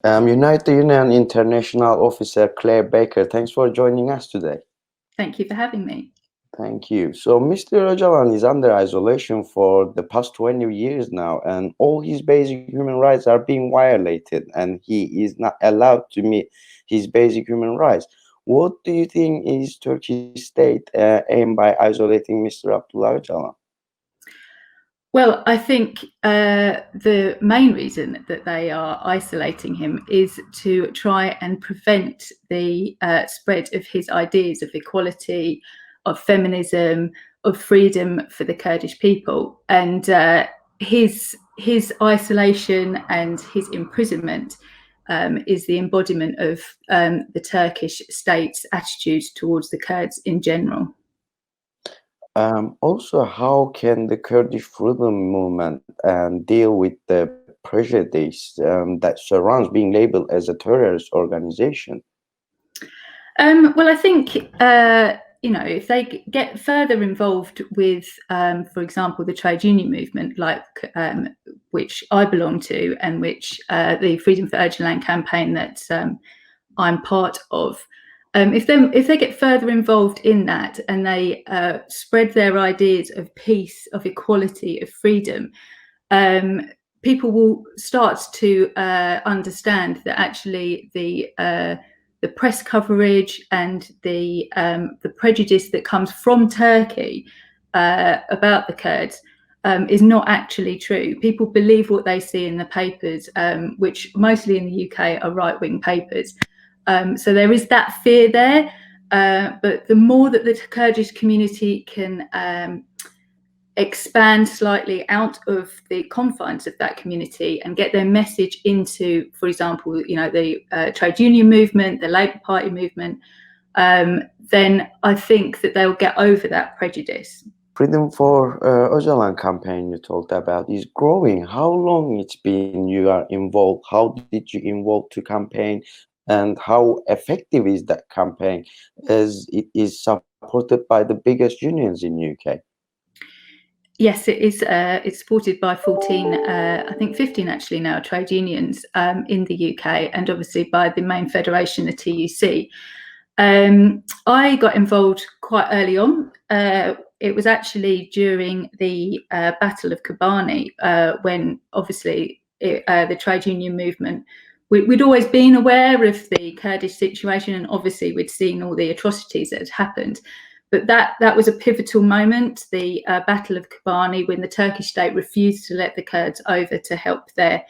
United Union International Officer Clare Baker, thanks for joining us today. Thank you for having me. Thank you. So, Mr. Ocalan is under isolation for the past 20 years now, and all his basic human rights are being violated, and he is not allowed to meet his basic human rights. What do you think is Turkish state aimed by isolating Mr. Abdullah Ocalan? Well, I think the main reason that they are isolating him is to try and prevent the spread of his ideas of equality, of feminism, of freedom for the Kurdish people. And his isolation and his imprisonment is the embodiment of the Turkish state's attitude towards the Kurds in general. Also, how can the Kurdish freedom movement deal with the prejudice that surrounds being labeled as a terrorist organization? Well, I think if they get further involved with, for example, the trade union movement, like which I belong to, and which the Freedom for Ocalan campaign that I'm part of. If they get further involved in that and they spread their ideas of peace, of equality, of freedom, people will start to understand that actually the press coverage and the prejudice that comes from Turkey about the Kurds is not actually true. People believe what they see in the papers, which mostly in the UK are right-wing papers. So there is that fear there, but the more that the Kurdish community can expand slightly out of the confines of that community and get their message into, for example, the trade union movement, the Labour Party movement, then I think that they'll get over that prejudice. Freedom for Ocalan campaign you talked about is growing. How long it's been you are involved? How did you involve to campaign? And how effective is that campaign as it is supported by the biggest unions in UK? Yes, it is. It's supported by 14, I think 15 actually now, trade unions in the UK, and obviously by the main federation, the TUC. I got involved quite early on. It was actually during the Battle of Kobani, when obviously the trade union movement, we'd always been aware of the Kurdish situation, and obviously we'd seen all the atrocities that had happened. But that was a pivotal moment, the Battle of Kobani, when the Turkish state refused to let the Kurds over to help their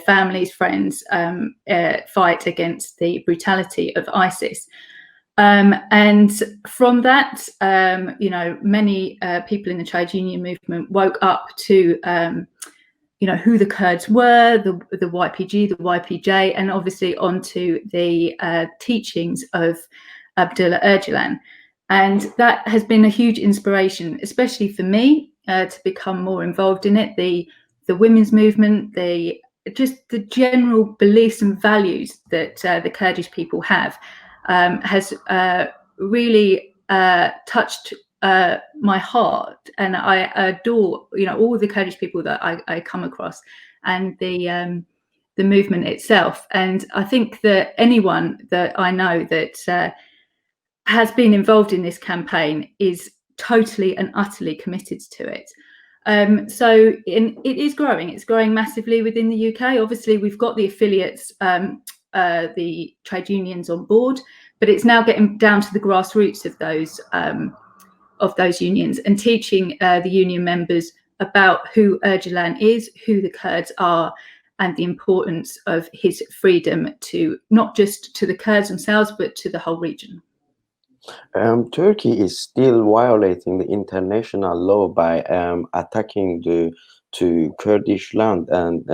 families, friends fight against the brutality of ISIS. And from that, many people in the trade union movement woke up to who the Kurds were, the YPG, the YPJ, and obviously onto the teachings of Abdullah Ocalan. And that has been a huge inspiration, especially for me, to become more involved in it. The women's movement, just the general beliefs and values that the Kurdish people have has really touched my heart, and I adore all the Kurdish people that I come across, and the movement itself. And I think that anyone that I know that has been involved in this campaign is totally and utterly committed to it. So it is growing. It's growing massively within the UK. Obviously, we've got the affiliates, the trade unions on board, but it's now getting down to the grassroots of those unions and teaching the union members about who Ocalan is, who the Kurds are, and the importance of his freedom to not just to the Kurds themselves, but to the whole region. Turkey is still violating the international law by attacking the Kurdish land and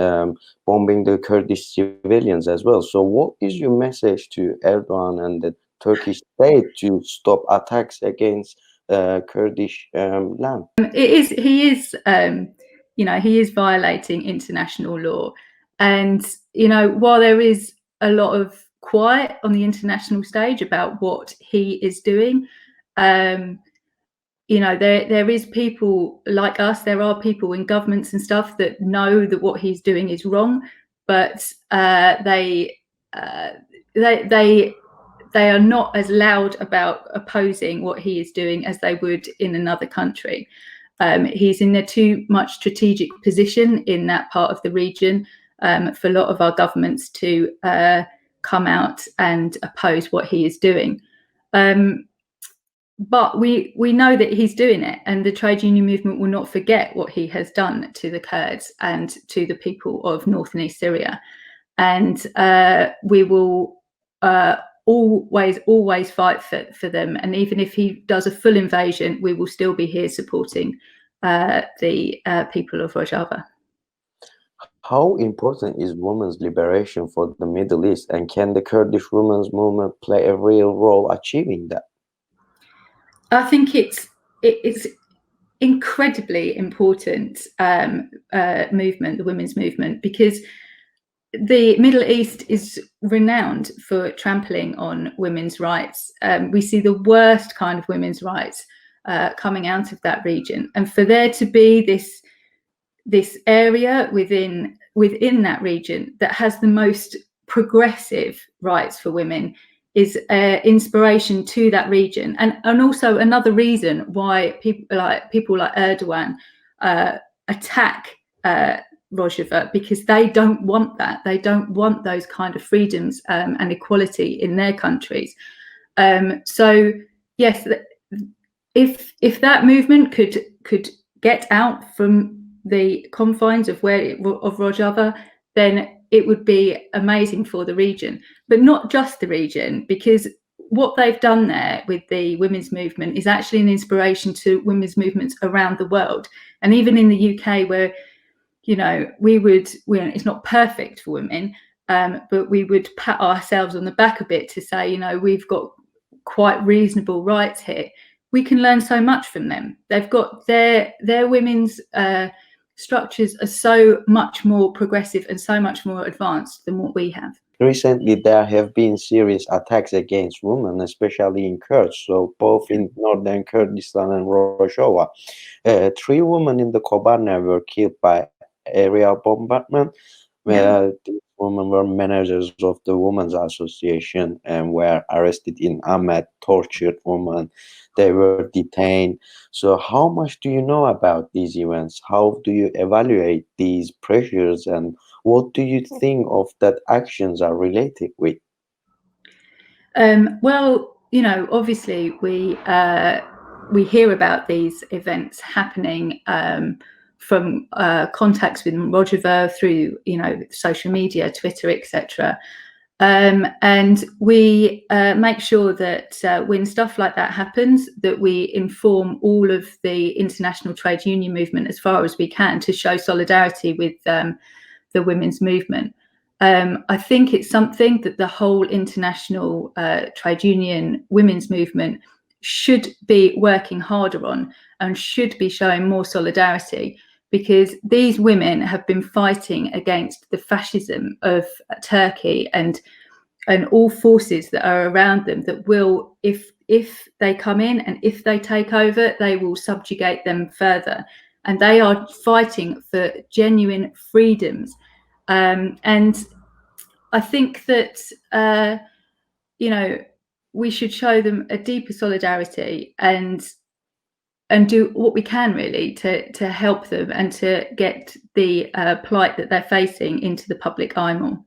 bombing the Kurdish civilians as well. So what is your message to Erdogan and the Turkish state to stop attacks against Kurdish land? He is violating international law. And, while there is a lot of quiet on the international stage about what he is doing, there is people like us, there are people in governments and stuff that know that what he's doing is wrong, but they are not as loud about opposing what he is doing as they would in another country. He's in a too much strategic position in that part of the region for a lot of our governments to come out and oppose what he is doing. But we know that he's doing it, and the trade union movement will not forget what he has done to the Kurds and to the people of North and East Syria. And we will always fight for them. And even if he does a full invasion, we will still be here supporting the people of Rojava. How important is women's liberation for the Middle East, and can the Kurdish women's movement play a real role achieving that? I think it's incredibly important movement, the women's movement, because the Middle East is renowned for trampling on women's rights. We see the worst kind of women's rights coming out of that region, and for there to be this area within that region that has the most progressive rights for women is inspiration to that region, and also another reason why people like Erdogan attack Rojava, because they don't want that. They don't want those kind of freedoms and equality in their countries. So yes, if that movement could get out from the confines of Rojava, then it would be amazing for the region, but not just the region, because what they've done there with the women's movement is actually an inspiration to women's movements around the world. And even in the UK, where, you know, it's not perfect for women, but we would pat ourselves on the back a bit to say, you know, we've got quite reasonable rights here. We can learn so much from them. They've got their women's structures are so much more progressive and so much more advanced than what we have. Recently, there have been serious attacks against women, especially in Kurds, so both in northern Kurdistan and Rojava. 3 women in the Kobane were killed by aerial bombardment. These women were managers of the Women's Association and were arrested in Ahmed, tortured women. They were detained. So how much do you know about these events? How do you evaluate these pressures, and what do you think of that actions are related with? Well, you know, obviously we hear about these events happening from contacts with Rojava through, you know, social media, Twitter, etc. And we make sure that when stuff like that happens, that we inform all of the international trade union movement as far as we can to show solidarity with the women's movement. I think it's something that the whole international trade union women's movement should be working harder on and should be showing more solidarity, because these women have been fighting against the fascism of Turkey and all forces that are around them that will, if they come in and if they take over, they will subjugate them further. And they are fighting for genuine freedoms. And I think that, you know, we should show them a deeper solidarity and do what we can really to help them and to get the plight that they're facing into the public eye more.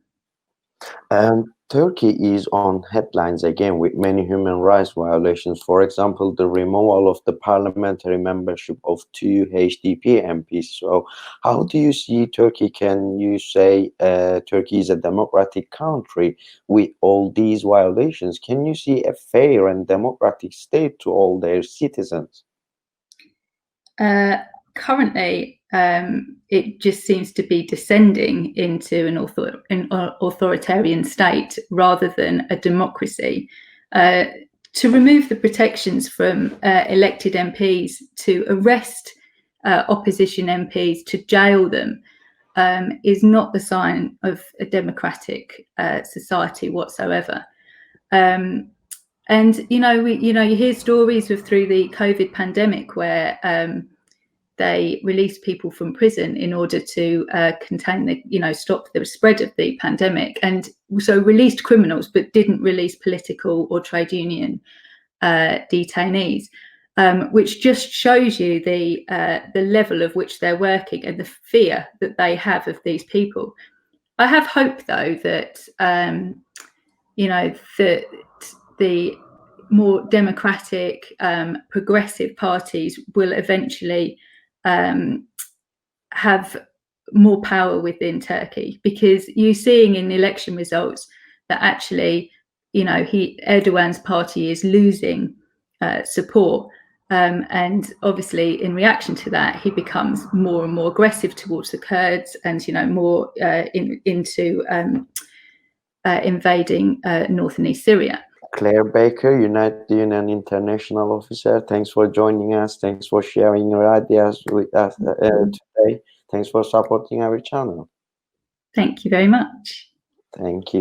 Turkey is on headlines again with many human rights violations. For example, the removal of the parliamentary membership of 2 HDP MPs. So how do you see Turkey? Can you say Turkey is a democratic country with all these violations? Can you see a fair and democratic state to all their citizens? Currently, it just seems to be descending into an authoritarian state rather than a democracy. To remove the protections from elected MPs, to arrest opposition MPs, to jail them, is not the sign of a democratic society whatsoever. And you know, you hear stories of through the COVID pandemic where they released people from prison in order to contain the, stop the spread of the pandemic, and so released criminals, but didn't release political or trade union detainees, which just shows you the level of which they're working and the fear that they have of these people. I have hope, though, that that the more democratic, progressive parties will eventually have more power within Turkey, because you're seeing in the election results that actually, Erdogan's party is losing support. And obviously, in reaction to that, he becomes more and more aggressive towards the Kurds, and more into invading north and east Syria. Clare Baker, UNITE UN International Officer, thanks for joining us. Thanks for sharing your ideas with us today. Thanks for supporting our channel. Thank you very much. Thank you.